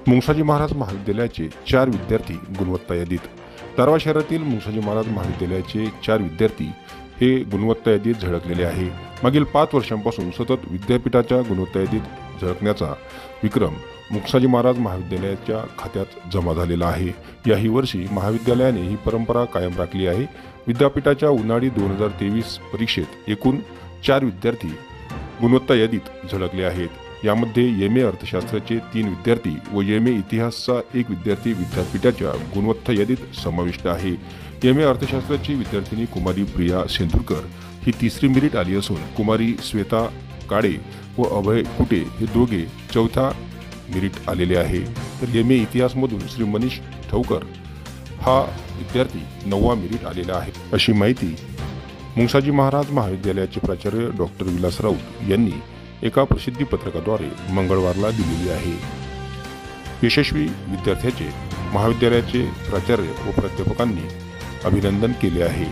मुंगसाजी महाराज महाविद्यालयाचे 4 विद्यार्थी गुणवत्ता यादीत। दारवा शहरातील मुंगसाजी महाराज महाविद्यालयाचे 4 विद्यार्थी हे गुणवत्ता यादीत झळकलेले आहे। मागील 5 वर्षांपासून सतत विद्यापीठाच्या गुणवत्ता यादीत झळकण्याचा विक्रम मुंगसाजी महाराज महाविद्यालयाच्या खात्यात जमा झालेला आहे। याही वर्षी महाविद्यालयाने ही परंपरा कायम राखली आहे। विद्यापीठाच्या उन्हाळी 2023 परीक्षेत एकूण 4 विद्यार्थी गुणवत्ता यादीत झळकले आहेत। यामध्ये एम.ए. अर्थशास्त्राचे 3 विद्यार्थी व एम.ए. इतिहासचा 1 विद्यार्थी विद्यापीठाच्या गुणवत्ता यादीत समाविष्ट आहे। एम.ए. अर्थशास्त्राची विद्यार्थिनी कुमारी प्रिया सेंधुरकर ही 3री मेरिट आली असून कुमारी श्वेता काळे व अभय कुटे हे दोघे 4थ्या मेरिट आलेले आहे। तर एम.ए. इतिहासमधून श्री मनीष ठवकर हा विद्यार्थी 9वा मेरिट आलेला आहे, अशी माहिती मुंगसाजी महाराज महाविद्यालयाचे प्राचार्य डॉक्टर विलास राऊत यांनी एका प्रसिद्धी पत्रकाद्वारे मंगळवारला दिलेली आहे। यशस्वी विद्यार्थ्याचे महाविद्यालयाचे प्राचार्य व प्राध्यापकांनी अभिनंदन केले आहे।